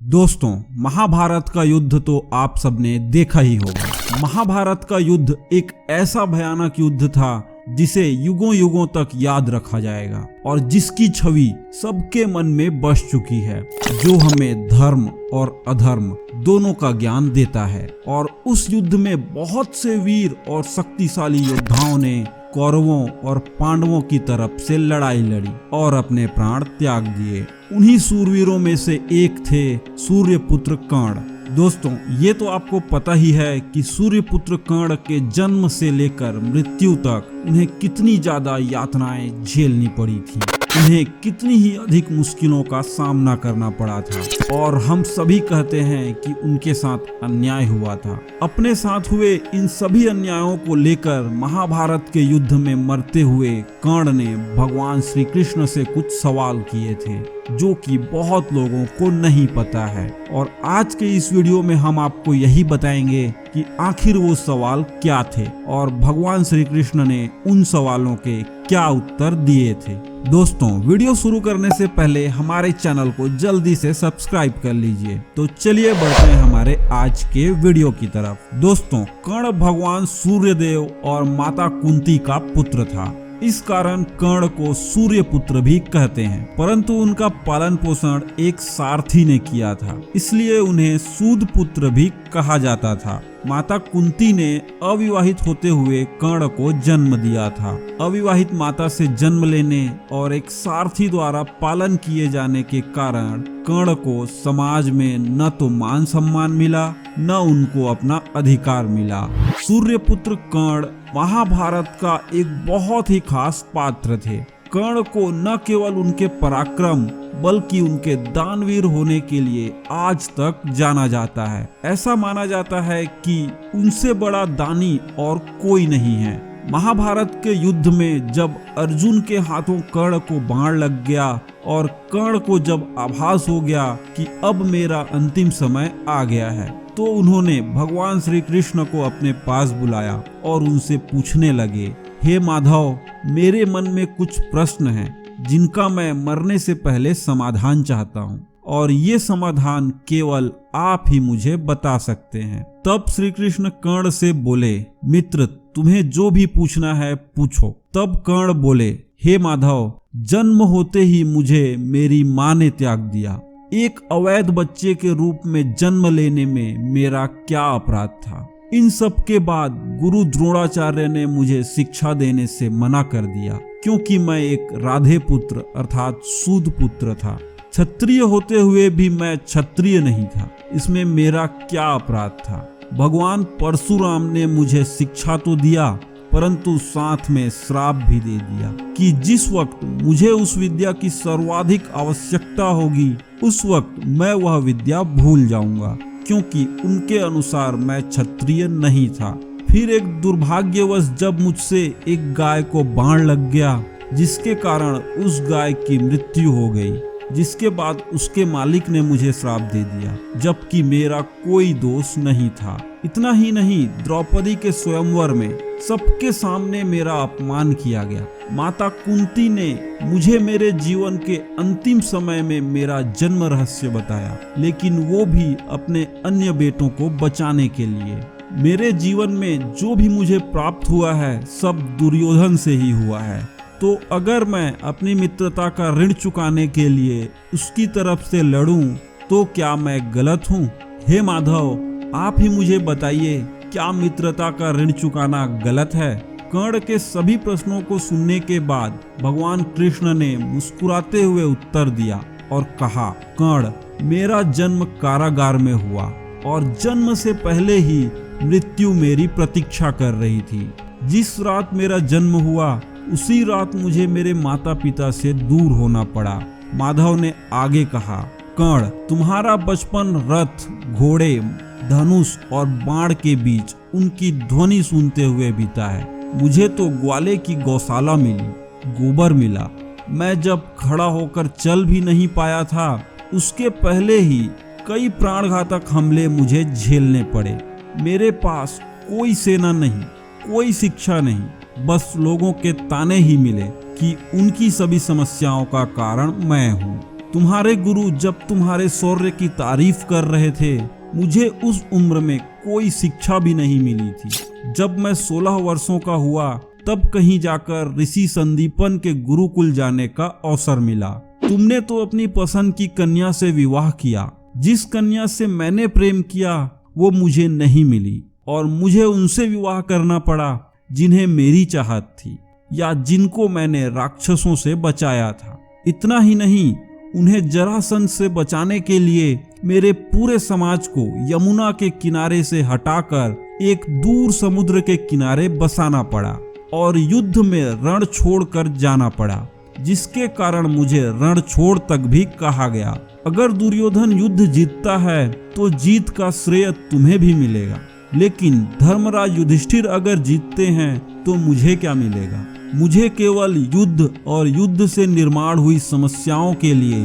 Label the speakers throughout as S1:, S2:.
S1: दोस्तों, महाभारत का युद्ध तो आप सबने देखा ही होगा। महाभारत का युद्ध एक ऐसा भयानक युद्ध था जिसे युगों युगों तक याद रखा जाएगा और जिसकी छवि सबके मन में बस चुकी है, जो हमें धर्म और अधर्म दोनों का ज्ञान देता है। और उस युद्ध में बहुत से वीर और शक्तिशाली योद्धाओं ने कौरवों और पांडवों की तरफ से लड़ाई लड़ी और अपने प्राण त्याग दिए। उन्हीं सूरवीरों में से एक थे सूर्यपुत्र कर्ण। दोस्तों, ये तो आपको पता ही है कि सूर्यपुत्र कर्ण के जन्म से लेकर मृत्यु तक उन्हें कितनी ज्यादा यातनाएं झेलनी पड़ी थी, उन्हें कितनी ही अधिक मुश्किलों का सामना करना पड़ा था। और हम सभी कहते हैं कि उनके साथ अन्याय हुआ था। अपने साथ हुए इन सभी अन्यायों को लेकर महाभारत के युद्ध में मरते हुए कर्ण ने भगवान श्री कृष्ण से कुछ सवाल किए थे, जो कि बहुत लोगों को नहीं पता है। और आज के इस वीडियो में हम आपको यही बताएंगे कि आखिर वो सवाल क्या थे और भगवान श्री कृष्ण ने उन सवालों के क्या उत्तर दिए थे। दोस्तों, वीडियो शुरू करने से पहले हमारे चैनल को जल्दी से सब्सक्राइब कर लीजिए। तो चलिए बढ़ते हैं हमारे आज के वीडियो की तरफ। दोस्तों, कर्ण भगवान सूर्यदेव और माता कुंती का पुत्र था। इस कारण कर्ण को सूर्यपुत्र भी कहते हैं, परंतु उनका पालन पोषण एक सारथी ने किया था, इसलिए उन्हें सूद पुत्र भी कहा जाता था। माता कुंती ने अविवाहित होते हुए कर्ण को जन्म दिया था। अविवाहित माता से जन्म लेने और एक सारथी द्वारा पालन किए जाने के कारण कर्ण को समाज में न तो मान सम्मान मिला, न उनको अपना अधिकार मिला। सूर्यपुत्र कर्ण महाभारत का एक बहुत ही खास पात्र थे। कर्ण को न केवल उनके पराक्रम बल्कि उनके दानवीर होने के लिए आज तक जाना जाता है। ऐसा माना जाता है कि उनसे बड़ा दानी और कोई नहीं है। महाभारत के युद्ध में जब अर्जुन के हाथों कर्ण को बाण लग गया और कर्ण को जब आभास हो गया कि अब मेरा अंतिम समय आ गया है, तो उन्होंने भगवान श्री कृष्ण को अपने पास बुलाया और उनसे पूछने लगे, हे माधव, मेरे मन में कुछ प्रश्न हैं जिनका मैं मरने से पहले समाधान चाहता हूँ और ये समाधान केवल आप ही मुझे बता सकते हैं। तब श्री कृष्ण कर्ण से बोले, मित्र, तुम्हें जो भी पूछना है पूछो। तब कर्ण बोले, हे माधव, जन्म होते ही मुझे मेरी माँ ने त्याग दिया। एक अवैध बच्चे के रूप में जन्म लेने में मेरा क्या अपराध था? इन सब के बाद गुरु द्रोणाचार्य ने मुझे शिक्षा देने से मना कर दिया, क्योंकि मैं एक राधे पुत्र अर्थात सूद पुत्र था। क्षत्रिय होते हुए भी मैं क्षत्रिय नहीं था, इसमें मेरा क्या अपराध था? भगवान परशुराम ने मुझे शिक्षा तो दिया, परंतु साथ में श्राप भी दे दिया कि जिस वक्त मुझे उस विद्या की सर्वाधिक आवश्यकता होगी, उस वक्त मैं वह विद्या भूल जाऊंगा, क्योंकि उनके अनुसार मैं क्षत्रिय नहीं था। फिर एक दुर्भाग्यवश जब मुझसे एक गाय को बाण लग गया, जिसके कारण उस गाय की मृत्यु हो गई, जिसके बाद उसके मालिक ने मुझे श्राप दे दिया, जबकि मेरा कोई दोष नहीं था। इतना ही नहीं, द्रौपदी के स्वयंवर में सबके सामने मेरा अपमान किया गया। माता कुंती ने मुझे मेरे जीवन के अंतिम समय में मेरा जन्म रहस्य बताया, लेकिन वो भी अपने अन्य बेटों को बचाने के लिए। मेरे जीवन में जो भी मुझे प्राप्त हुआ है, सब दुर्योधन से ही हुआ है। तो अगर मैं अपनी मित्रता का ऋण चुकाने के लिए उसकी तरफ से लड़ूं, तो क्या मैं गलत हूं? हे माधव, आप ही मुझे बताइए, क्या मित्रता का ऋण चुकाना गलत है? कर्ण के सभी प्रश्नों को सुनने के बाद भगवान कृष्ण ने मुस्कुराते हुए उत्तर दिया और कहा, कर्ण, मेरा जन्म कारागार में हुआ और जन्म से पहले ही मृत्यु मेरी प्रतीक्षा कर रही थी। जिस रात मेरा जन्म हुआ, उसी रात मुझे मेरे माता पिता से दूर होना पड़ा। माधव ने आगे कहा, कर्ण, तुम्हारा बचपन रथ, घोड़े, धनुष और बाण के बीच उनकी ध्वनि सुनते हुए बीता है। मुझे तो ग्वाले की गौशाला मिली, गोबर मिला। मैं जब खड़ा होकर चल भी नहीं पाया था, उसके पहले ही कई प्राणघातक हमले मुझे झेलने पड़े। मेरे पास कोई सेना नहीं, कोई शिक्षा नहीं, बस लोगों के ताने ही मिले कि उनकी सभी समस्याओं का कारण मैं हूँ। तुम्हारे गुरु जब तुम्हारे शौर्य की तारीफ कर रहे थे, मुझे उस उम्र में कोई शिक्षा भी नहीं मिली थी। जब मैं 16 वर्षों का हुआ तब कहीं जाकर ऋषि संदीपन के गुरुकुल जाने का अवसर मिला। तुमने तो अपनी पसंद की कन्या से विवाह किया। जिस कन्या से मैंने प्रेम किया वो मुझे नहीं मिली और मुझे उनसे विवाह करना पड़ा जिन्हें मेरी चाहत थी या जिनको मैंने राक्षसों से बचाया था। इतना ही नहीं, उन्हें जरासंध से बचाने के लिए मेरे पूरे समाज को यमुना के किनारे से हटाकर एक दूर समुद्र के किनारे बसाना पड़ा और युद्ध में रण छोड़कर जाना पड़ा, जिसके कारण मुझे रण छोड़ तक भी कहा गया। अगर दुर्योधन युद्ध जीतता है तो जीत का श्रेय तुम्हें भी मिलेगा, लेकिन धर्मराज युधिष्ठिर अगर जीतते हैं तो मुझे क्या मिलेगा? मुझे केवल युद्ध और युद्ध से निर्माण हुई समस्याओं के लिए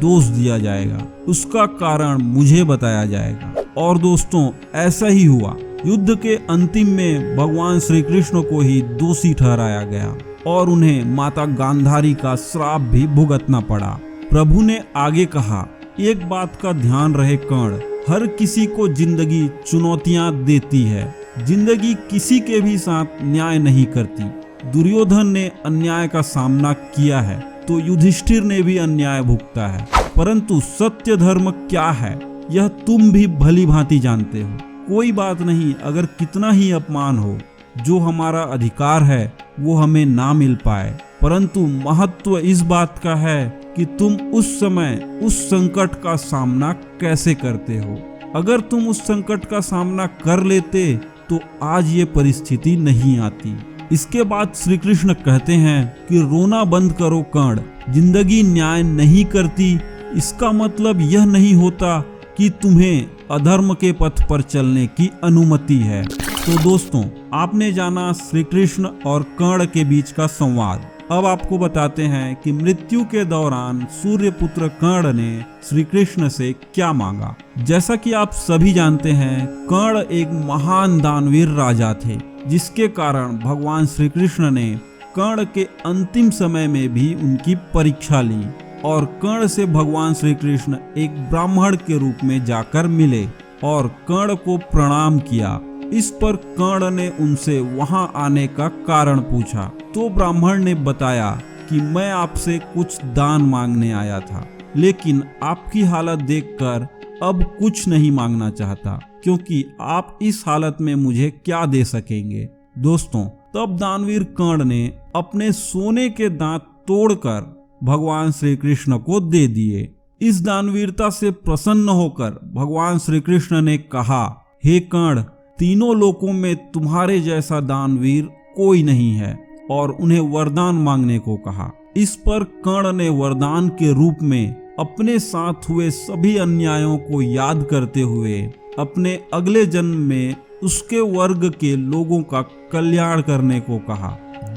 S1: दोष दिया जाएगा, उसका कारण मुझे बताया जाएगा। और दोस्तों, ऐसा ही हुआ। युद्ध के अंतिम में भगवान श्री कृष्ण को ही दोषी ठहराया गया और उन्हें माता गांधारी का श्राप भी भुगतना पड़ा। प्रभु ने आगे कहा, एक बात का ध्यान रहे कर्ण, हर किसी को जिंदगी चुनौतियां देती है। जिंदगी किसी के भी साथ न्याय नहीं करती। दुर्योधन ने अन्याय का सामना किया है तो युधिष्ठिर ने भी अन्याय भुगता है, परंतु सत्य धर्म क्या है यह तुम भी भली भांति जानते हो। कोई बात नहीं, अगर कितना ही अपमान हो, जो हमारा अधिकार है वो हमें ना मिल पाए, परंतु महत्व इस बात का है कि तुम उस समय उस संकट का सामना कैसे करते हो। अगर तुम उस संकट का सामना कर लेते तो आज ये परिस्थिति नहीं आती। इसके बाद श्री कृष्ण कहते हैं कि रोना बंद करो कर्ण, जिंदगी न्याय नहीं करती। इसका मतलब यह नहीं होता कि तुम्हें अधर्म के पथ पर चलने की अनुमति है। तो दोस्तों, आपने जाना श्री कृष्ण और कर्ण के बीच का संवाद। अब आपको बताते हैं कि मृत्यु के दौरान सूर्यपुत्र कर्ण ने श्री कृष्ण से क्या मांगा। जैसा कि आप सभी जानते हैं, कर्ण एक महान दानवीर राजा थे, जिसके कारण भगवान श्री कृष्ण ने कर्ण के अंतिम समय में भी उनकी परीक्षा ली और कर्ण से भगवान श्री कृष्ण एक ब्राह्मण के रूप में जाकर मिले और कर्ण को प्रणाम किया। इस पर कर्ण ने उनसे वहां आने का कारण पूछा तो ब्राह्मण ने बताया कि मैं आपसे कुछ दान मांगने आया था, लेकिन आपकी हालत देखकर अब कुछ नहीं मांगना चाहता, क्योंकि आप इस हालत में मुझे क्या दे सकेंगे। दोस्तों, तब दानवीर कर्ण ने अपने सोने के दांत तोड़कर भगवान श्री कृष्ण को दे दिए। इस दानवीरता से प्रसन्न होकर भगवान श्री कृष्ण ने कहा, हे कर्ण, तीनों लोकों में तुम्हारे जैसा दानवीर कोई नहीं है, और उन्हें वरदान मांगने को कहा। इस पर कर्ण ने वरदान के रूप में अपने साथ हुए सभी अन्यायों को याद करते हुए अपने अगले जन्म में उसके वर्ग के लोगों का कल्याण करने को कहा।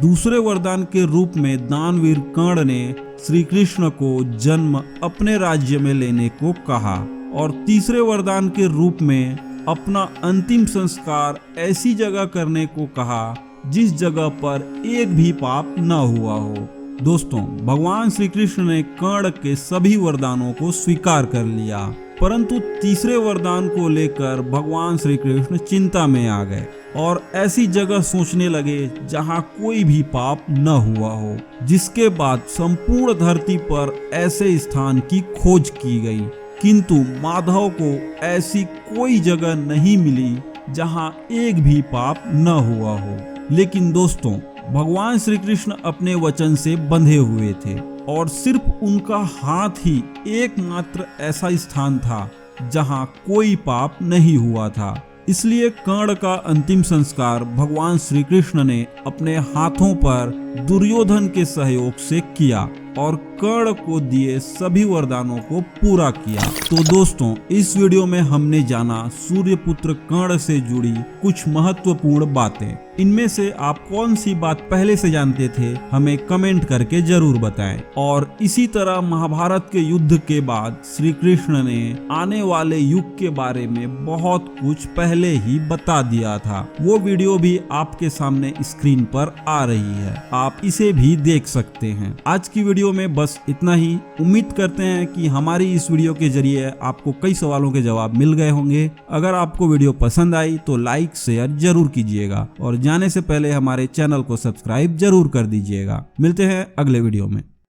S1: दूसरे वरदान के रूप में दानवीर कर्ण ने श्री कृष्ण को जन्म अपने राज्य में लेने को कहा और तीसरे वरदान के रूप में अपना अंतिम संस्कार ऐसी जगह करने को कहा जिस जगह पर एक भी पाप न हुआ हो। दोस्तों, भगवान श्री कृष्ण ने कर्ण के सभी वरदानों को स्वीकार कर लिया, परंतु तीसरे वरदान को लेकर भगवान श्री कृष्ण चिंता में आ गए और ऐसी जगह सोचने लगे जहां कोई भी पाप न हुआ हो। जिसके बाद संपूर्ण धरती पर ऐसे स्थान की खोज की गई, किंतु माधव को ऐसी कोई जगह नहीं मिली जहां एक भी पाप न हुआ हो। लेकिन दोस्तों, भगवान श्री कृष्ण अपने वचन से बंधे हुए थे और सिर्फ उनका हाथ ही एकमात्र ऐसा स्थान था जहां कोई पाप नहीं हुआ था। इसलिए कर्ण का अंतिम संस्कार भगवान श्री कृष्ण ने अपने हाथों पर दुर्योधन के सहयोग से किया और कर्ण को दिए सभी वरदानों को पूरा किया। तो दोस्तों, इस वीडियो में हमने जाना सूर्यपुत्र कर्ण से जुड़ी कुछ महत्वपूर्ण बातें। इनमें से आप कौन सी बात पहले से जानते थे, हमें कमेंट करके जरूर बताएं। और इसी तरह महाभारत के युद्ध के बाद श्री कृष्ण ने आने वाले युग के बारे में बहुत कुछ पहले ही बता दिया था। वो वीडियो भी आपके सामने स्क्रीन पर आ रही है, आप इसे भी देख सकते हैं। आज की वीडियो में बस इतना ही। उम्मीद करते हैं कि हमारी इस वीडियो के जरिए आपको कई सवालों के जवाब मिल गए होंगे। अगर आपको वीडियो पसंद आई तो लाइक शेयर जरूर कीजिएगा और जाने से पहले हमारे चैनल को सब्सक्राइब जरूर कर दीजिएगा। मिलते हैं अगले वीडियो में।